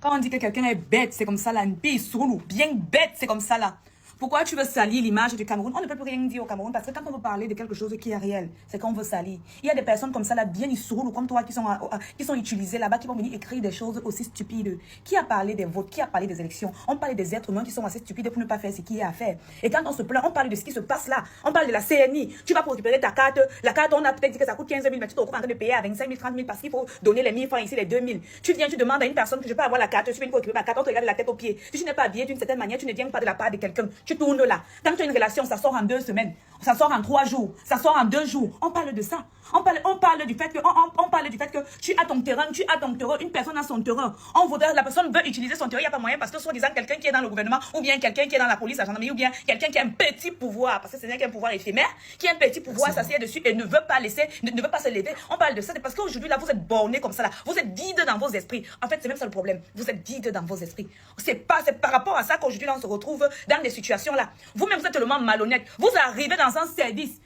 Quand on dit que quelqu'un est bête, c'est comme ça là, une pille soulou, bien bête, c'est comme ça là. Pourquoi tu veux salir l'image du Cameroun? On ne peut plus rien dire au Cameroun parce que quand on veut parler de quelque chose qui est réel, c'est qu'on veut salir. Il y a des personnes comme ça là, bien issourous comme toi, qui sont utilisées là-bas, qui vont venir écrire des choses aussi stupides. Qui a parlé des votes? Qui a parlé des élections? On parle des êtres humains qui sont assez stupides pour ne pas faire ce qu'il y a à faire. Et quand on se plaint, on parle de ce qui se passe là. On parle de la CNI. Tu vas pour récupérer ta carte. La carte, on a peut-être dit que ça coûte 15 000, mais tu te retrouves en train de payer à 25 000, 30 000 parce qu'il faut donner les 1000 francs ici, les 2000. Tu viens, tu demandes à une personne que je peux avoir la carte. Tu viens pour récupérer ma carte, on te regarde de la tête aux pieds. Si tu n'es pas habillé d'une certaine manière, tu ne viens pas de la part de quelqu'un. Tu tournes là. Quand tu as une relation, ça sort en 2 semaines, ça sort en 3 jours, ça sort en 2 jours. On parle de ça. On parle du fait que tu as ton terrain, une personne a son terrain. La personne veut utiliser son terrain, il n'y a pas moyen parce que soi-disant quelqu'un qui est dans le gouvernement, ou bien quelqu'un qui est dans la police, la gendarmerie, ou bien quelqu'un qui a un petit pouvoir, parce que ce n'est qu'un pouvoir éphémère, qui a un petit pouvoir s'assied dessus et ne veut pas se lever. On parle de ça, c'est parce qu'aujourd'hui là, vous êtes bornés comme ça là. Vous êtes vides dans vos esprits. En fait, c'est même ça le problème. Vous êtes vides dans vos esprits. C'est par rapport à ça qu'aujourd'hui là, on se retrouve dans des situations là. Vous-même, vous êtes tellement malhonnête. Vous arrivez dans un service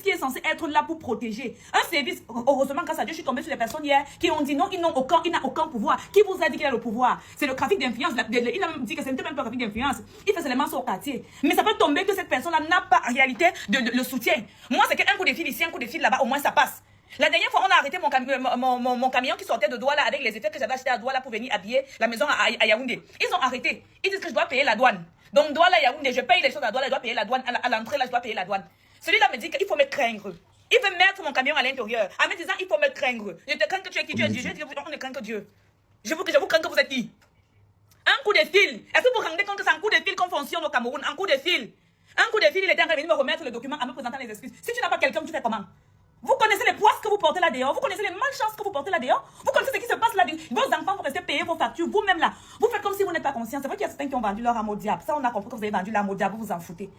qui est censé être là pour protéger. Un service, heureusement, grâce à Dieu, je suis tombée sur des personnes hier qui ont dit non, il n'a aucun pouvoir. Qui vous a dit qu'il a le pouvoir? C'est le trafic d'influence. Il a même dit que ce n'était même pas le trafic d'influence. Il fait seulement son quartier. Mais ça peut tomber que cette personne-là n'a pas en réalité le soutien. Moi, c'est qu'un coup de fil ici, un coup de fil là-bas, au moins ça passe. La dernière fois, on a arrêté mon camion qui sortait de Douala avec les effets que j'avais achetés à Douala pour venir habiller la maison à Yaoundé. Ils ont arrêté. Ils disent que je dois payer la douane. Donc Douala, Yaoundé, je paye les choses à Douala, je dois payer la douane. À l'entrée, là, je dois payer la douane. Celui-là me dit qu'il faut me craindre. Il veut mettre mon camion à l'intérieur. En me disant, il faut me craindre. Je te crains que tu es qui tu es Dieu. Je dis, on ne craint que Dieu. Je vous crains que vous êtes qui? Un coup de fil. Est-ce que vous vous rendez compte que c'est un coup de fil qu'on fonctionne au Cameroun? Un coup de fil. Un coup de fil, il était en train de venir me remettre le document en me présentant les excuses. Si tu n'as pas quelqu'un, tu fais comment? Vous connaissez les poisses que vous portez là dehors. Vous connaissez les malchances que vous portez là dehors. Vous connaissez ce qui se passe là dehors. Vos enfants vont rester payer vos factures. Vous-même là. Vous faites comme si vous n'êtes pas conscient. C'est vrai qu'il y a certains qui ont vendu leur âme au diable. Ça, on a compris que vous avez vendu l'âme au diable. Vous vous en foutez.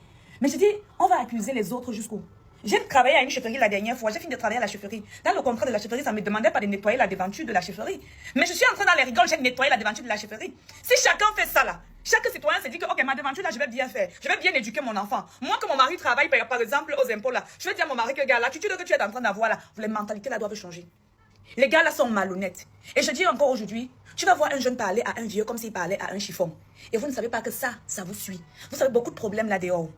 Mais je dis, on va accuser les autres jusqu'où? J'ai travaillé à une chefferie la dernière fois. J'ai fini de travailler à la chefferie. Dans le contrat de la chefferie, ça ne me demandait pas de nettoyer la devanture de la chefferie. Mais je suis en train dans les rigoles, j'ai nettoyé la devanture de la chefferie. Si chacun fait ça là, chaque citoyen se dit que ok, ma devanture là, je vais bien faire. Je vais bien éduquer mon enfant. Moi, que mon mari travaille par exemple aux impôts là, je vais dire à mon mari que gars, l'attitude que tu es en train d'avoir là, les mentalités là doivent changer. Les gars là sont malhonnêtes. Et je dis encore aujourd'hui, tu vas voir un jeune parler à un vieux comme s'il parlait à un chiffon. Et vous ne savez pas que ça vous suit. Vous avez beaucoup de problèmes là dehors.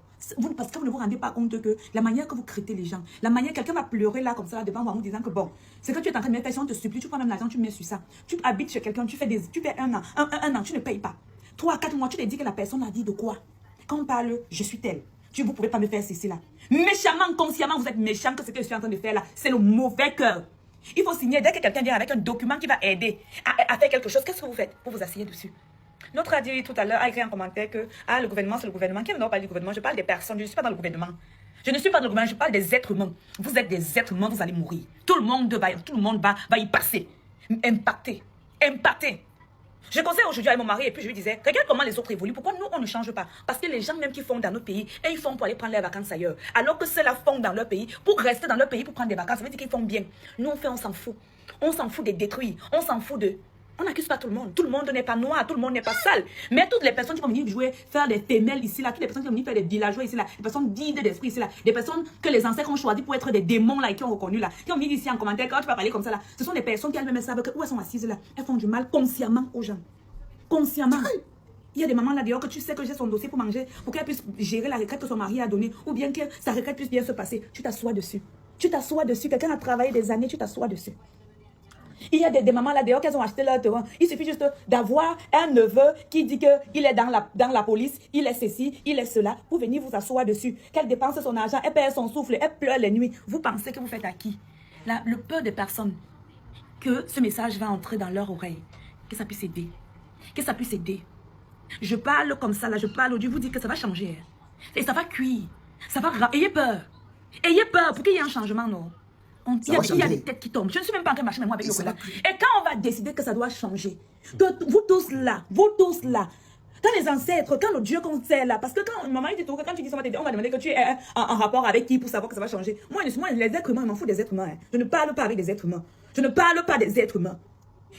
Parce que vous ne vous rendez pas compte que la manière que vous traitez les gens, la manière, quelqu'un va pleurer là comme ça là, devant vous en vous disant que bon, c'est que tu es en train de mettre, si on te supplie, tu prends même l'argent, tu mets sur ça. Tu habites chez quelqu'un, tu fais un an, tu ne payes pas. 3 à 4 mois, tu te dis que la personne a dit de quoi? Quand on parle, je suis telle. Vous ne pouvez pas me faire ceci là. Méchamment, consciemment, vous êtes méchant que ce que je suis en train de faire là, c'est le mauvais cœur. Il faut signer dès que quelqu'un vient avec un document qui va aider à faire quelque chose. Qu'est-ce que vous faites? Vous vous asseyez dessus. L'autre a dit tout à l'heure, a écrit un commentaire que le gouvernement, c'est le gouvernement. Qui ne parle du gouvernement? Je parle des personnes, je ne suis pas dans le gouvernement. Je ne suis pas dans le gouvernement, je parle des êtres humains. Vous êtes des êtres humains, vous allez mourir. Tout le monde va y passer. Impacté. Je conseille aujourd'hui avec mon mari et puis je lui disais, regarde comment les autres évoluent. Pourquoi nous, on ne change pas? Parce que les gens même qui font dans notre pays, et ils font pour aller prendre leurs vacances ailleurs. Alors que ceux-là font dans leur pays, pour rester dans leur pays, pour prendre des vacances, ça veut dire qu'ils font bien. Nous, on s'en fout. On s'en fout de détruire. On s'en fout de... On n'accuse pas tout le monde. Tout le monde n'est pas noir, tout le monde n'est pas sale. Mais toutes les personnes qui vont venir jouer, faire des femelles ici, là, toutes les personnes qui vont venir faire des villageois ici, là, des personnes vides d'esprit ici, là, des personnes que les ancêtres ont choisi pour être des démons, là, et qui ont reconnu, là, qui ont mis ici en commentaire, quand tu vas parler comme ça, là, ce sont des personnes qui elles-mêmes savent que où elles sont assises, là, elles font du mal consciemment aux gens. Consciemment. Il y a des mamans là dehors que tu sais que j'ai son dossier pour manger, pour qu'elle puisse gérer la retraite que son mari a donnée, ou bien que sa retraite puisse bien se passer. Tu t'assois dessus. Tu t'assois dessus. Quelqu'un a travaillé des années, tu t'assois dessus. Il y a des mamans là dehors qui ont acheté leur terrain. Il suffit juste d'avoir un neveu qui dit qu'il est dans la police, il est ceci, il est cela, pour venir vous asseoir dessus. Qu'elle dépense son argent, elle perd son souffle, elle pleure les nuits. Vous pensez que vous faites à qui? Là, le peu de personnes que ce message va entrer dans leur oreille, que ça puisse aider. Que ça puisse aider. Je parle comme ça, là, je parle, je vous dis que ça va changer. Et ça va cuire. Ça va... Ayez peur. Ayez peur pour qu'il y ait un changement, non? Il y a des têtes qui tombent. Je ne suis même pas en train de marcher avec moi avec le collègue. Et quand on va décider que ça doit changer, que vous tous là, quand les ancêtres, quand le Dieu qu'on sait là, parce que quand maman dit tout, quand tu dis ça, on va demander que tu es en rapport avec qui pour savoir que ça va changer. Moi, les êtres humains, je m'en fous des êtres humains. Hein. Je ne parle pas avec des êtres humains. Je ne parle pas des êtres humains.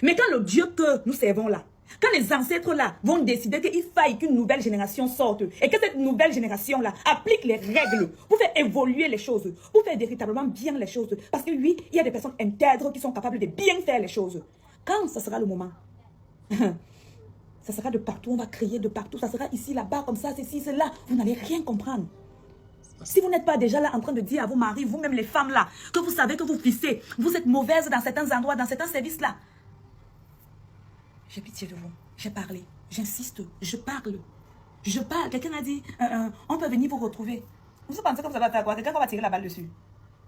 Mais quand le Dieu que nous servons là, quand les ancêtres là vont décider qu'il faille qu'une nouvelle génération sorte et que cette nouvelle génération là applique les règles pour faire évoluer les choses, pour faire véritablement bien les choses. Parce que oui, il y a des personnes intègres qui sont capables de bien faire les choses. Quand ce sera le moment, Ça sera de partout, on va crier de partout. Ça sera ici, là-bas, comme ça, ceci, cela. Vous n'allez rien comprendre. Si vous n'êtes pas déjà là en train de dire à vos maris, vous-même les femmes là, que vous savez que vous fissez, vous êtes mauvaise dans certains endroits, dans certains services là. J'ai pitié de vous. J'ai parlé. J'insiste. Je parle. Je parle. Quelqu'un a dit, on peut venir vous retrouver. Vous pensez que vous allez faire quoi? Quelqu'un va tirer la balle dessus.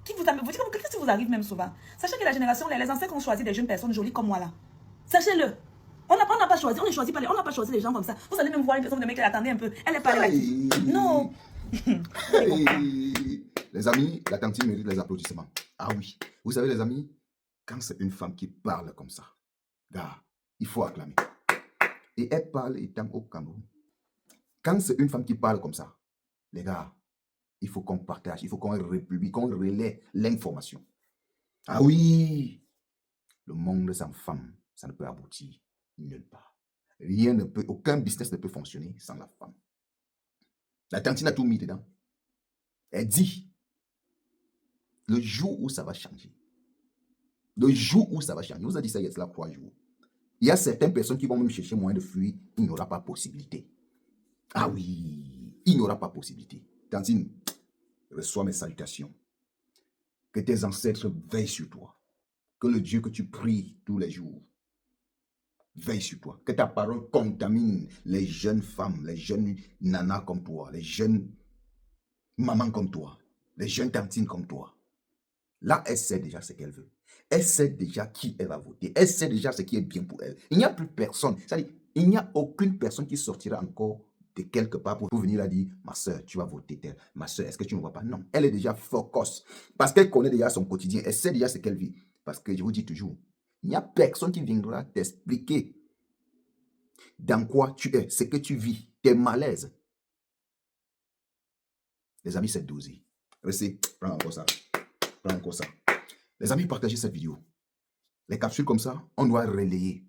Qui vous amène? Qu'est-ce qui vous arrive même souvent? Sachez que la génération, les ancêtres ont choisi des jeunes personnes jolies comme moi là. Sachez-le. On n'a pas choisi, on ne choisit pas on n'a pas choisi les gens comme ça. Vous allez même voir une personne de mec qui attendait un peu. Elle est pas là. Non. Les amis, la tantine mérite les applaudissements. Ah oui. Vous savez les amis, quand c'est une femme qui parle comme ça, gars, il faut acclamer. Et elle parle étant au Cameroun. Quand c'est une femme qui parle comme ça, les gars, il faut qu'on partage, il faut qu'on republie, qu'on relaie l'information. Ah oui, le monde sans femme, ça ne peut aboutir nulle part. Rien ne peut, aucun business ne peut fonctionner sans la femme. La tantine a tout mis dedans. Elle dit, le jour où ça va changer, le jour où ça va changer, vous a dit ça il y a cela 3 jours. Il y a certaines personnes qui vont même chercher moyen de fuir, il n'y aura pas possibilité. Ah oui, il n'y aura pas possibilité. Tantine, reçois mes salutations. Que tes ancêtres veillent sur toi. Que le Dieu que tu pries tous les jours veille sur toi. Que ta parole contamine les jeunes femmes, les jeunes nanas comme toi, les jeunes mamans comme toi, les jeunes tantines comme toi. Là, elle sait déjà ce qu'elle veut. Elle sait déjà qui elle va voter. Elle sait déjà ce qui est bien pour elle. Il n'y a plus personne. C'est-à-dire, il n'y a aucune personne qui sortira encore de quelque part pour venir la dire, ma soeur, tu vas voter tel. Ma soeur, est-ce que tu ne vois pas? Non, elle est déjà focus. Parce qu'elle connaît déjà son quotidien. Elle sait déjà ce qu'elle vit. Parce que je vous dis toujours, il n'y a personne qui viendra t'expliquer dans quoi tu es, ce que tu vis, tes malaises. Les amis, c'est dosé. Restez, prends encore ça. Prends encore ça. Les amis, partagez cette vidéo. Les capsules comme ça, on doit relayer.